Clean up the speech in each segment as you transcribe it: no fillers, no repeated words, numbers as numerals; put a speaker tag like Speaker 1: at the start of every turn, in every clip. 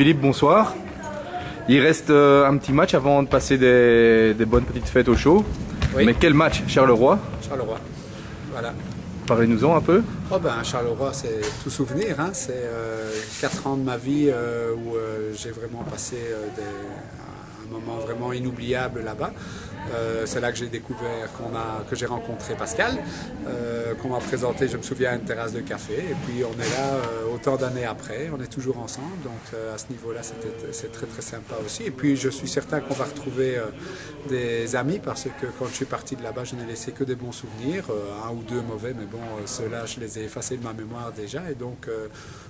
Speaker 1: Philippe, bonsoir. Il reste un petit match avant de passer des bonnes petites fêtes au chaud.
Speaker 2: Oui.
Speaker 1: Mais quel match? Charleroi?
Speaker 2: Charleroi, voilà.
Speaker 1: Parlez-nous-en un peu.
Speaker 2: Oh ben, Charleroi, c'est tout souvenir. Hein. C'est 4 ans de ma vie où j'ai vraiment passé un moment vraiment inoubliable là-bas. C'est là que j'ai découvert que j'ai rencontré Pascal, qu'on m'a présenté, je me souviens, à une terrasse de café. Et puis on est là autant d'années après, on est toujours ensemble. Donc à ce niveau-là, c'est très très sympa aussi. Et puis je suis certain qu'on va retrouver des amis parce que quand je suis parti de là-bas, je n'ai laissé que des bons souvenirs, un ou deux mauvais, mais bon, ceux-là, je les ai effacés de ma mémoire déjà. Et donc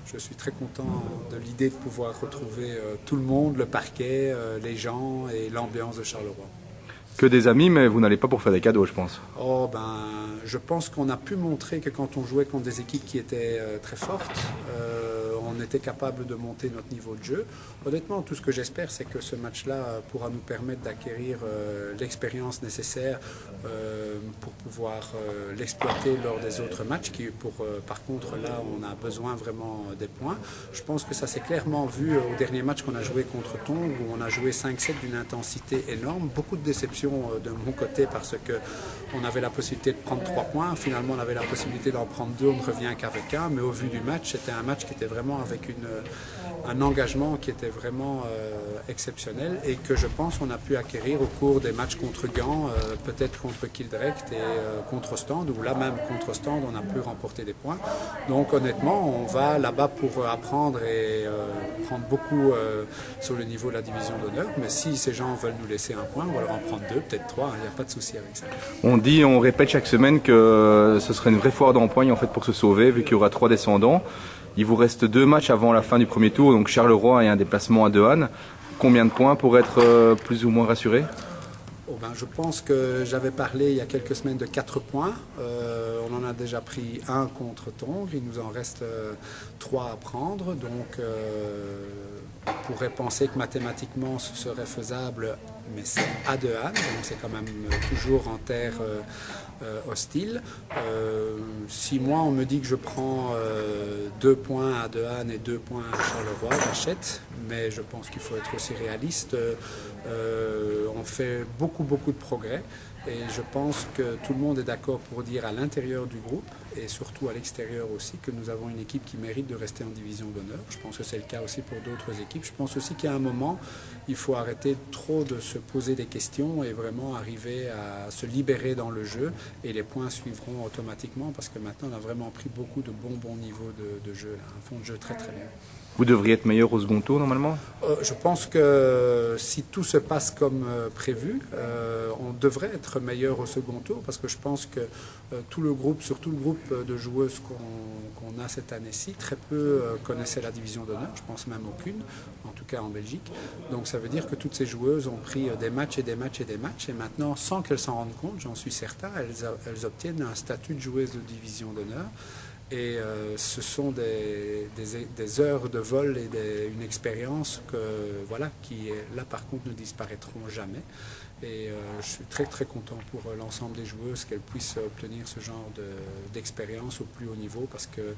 Speaker 2: je suis très content de l'idée de pouvoir retrouver tout le monde, le parquet, les gens et l'ambiance de Charleroi.
Speaker 1: Que des amis, mais vous n'allez pas pour faire des cadeaux, je pense.
Speaker 2: Oh ben, je pense qu'on a pu montrer que quand on jouait contre des équipes qui étaient très fortes, on était capable de monter notre niveau de jeu. Honnêtement, tout ce que j'espère, c'est que ce match-là pourra nous permettre d'acquérir l'expérience nécessaire pour pouvoir l'exploiter lors des autres matchs. Par contre, là, on a besoin vraiment des points. Je pense que ça s'est clairement vu au dernier match qu'on a joué contre Tongres, où on a joué 5-7 d'une intensité énorme. Beaucoup de déceptions de mon côté parce qu'on avait la possibilité de prendre 3 points. Finalement, on avait la possibilité d'en prendre 2, on ne revient qu'avec 1. Mais au vu du match, c'était un match qui était vraiment avec un engagement qui était vraiment exceptionnel et que je pense qu'on a pu acquérir au cours des matchs contre Gand, peut-être contre Kildrect et contre Ostende, où là même contre Ostende, on a pu remporter des points. Donc honnêtement, on va là-bas pour apprendre et prendre beaucoup sur le niveau de la division d'honneur. Mais si ces gens veulent nous laisser un point, on va leur en prendre 2, peut-être 3, il n'y a pas de souci avec ça.
Speaker 1: On répète chaque semaine que ce serait une vraie foire d'empoigne en fait pour se sauver, vu qu'il y aura 3 descendants. Il vous reste 2 matchs avant la fin du premier tour, donc Charleroi et un déplacement à Dehaene. Combien de points pour être plus ou moins rassuré?
Speaker 2: Oh ben, je pense que j'avais parlé il y a quelques semaines de 4 points. On en a déjà pris 1 contre Tongres. Il nous en reste 3 à prendre. Donc on pourrait penser que mathématiquement ce serait faisable, mais c'est à Dehaene. Donc c'est quand même toujours en terre hostile. Si moi on me dit que je prends 2 points à Dehaene et 2 points à Charleroi, j'achète. Mais je pense qu'il faut être aussi réaliste. On fait beaucoup de progrès et je pense que tout le monde est d'accord pour dire à l'intérieur du groupe et surtout à l'extérieur aussi que nous avons une équipe qui mérite de rester en division d'honneur. Je pense que c'est le cas aussi pour d'autres équipes. Je pense aussi qu'à un moment, il faut arrêter trop de se poser des questions et vraiment arriver à se libérer dans le jeu et les points suivront automatiquement parce que maintenant on a vraiment pris beaucoup de bons niveaux de jeu, là, un fond de jeu très bien.
Speaker 1: Vous devriez être meilleur au second tour normalement?
Speaker 2: Je pense que si tout se passe comme prévu, on devrait être meilleur au second tour parce que je pense que tout le groupe, surtout le groupe de joueuses qu'on a cette année-ci, très peu connaissaient la division d'honneur, je pense même aucune, en tout cas en Belgique. Donc ça veut dire que toutes ces joueuses ont pris des matchs et maintenant, sans qu'elles s'en rendent compte, j'en suis certain, elles obtiennent un statut de joueuse de division d'honneur. Et ce sont des heures de vol et une expérience qui, là par contre, ne disparaîtront jamais. Et je suis très content pour l'ensemble des joueuses qu'elles puissent obtenir ce genre d'expérience au plus haut niveau parce que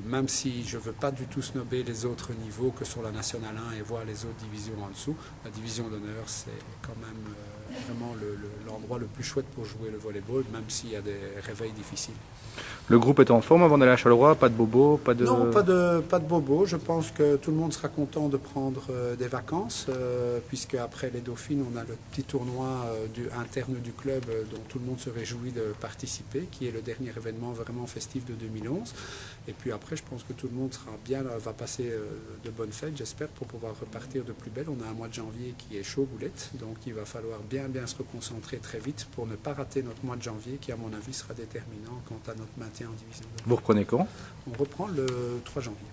Speaker 2: même si je ne veux pas du tout snobber les autres niveaux que sont la Nationale 1 et voir les autres divisions en dessous, la division d'honneur c'est quand même vraiment l'endroit le plus chouette pour jouer le volleyball, même s'il y a des réveils difficiles.
Speaker 1: Le groupe est en forme avant d'aller à Charleroi? Pas de bobo?
Speaker 2: Non, pas de bobo. Je pense que tout le monde sera content de prendre des vacances, puisque après les Dauphines, on a le petit tournoi interne du club dont tout le monde se réjouit de participer, qui est le dernier événement vraiment festif de 2011. Et puis après, je pense que tout le monde va passer de bonnes fêtes, j'espère, pour pouvoir repartir de plus belle. On a un mois de janvier qui est chaud boulette, donc il va falloir bien se reconcentrer très vite pour ne pas rater notre mois de janvier, qui à mon avis sera déterminant quant à notre maintien en division.
Speaker 1: Vous reprenez quand?
Speaker 2: On reprend le 3 janvier.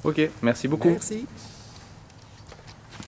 Speaker 1: Ok, merci beaucoup.
Speaker 2: Merci.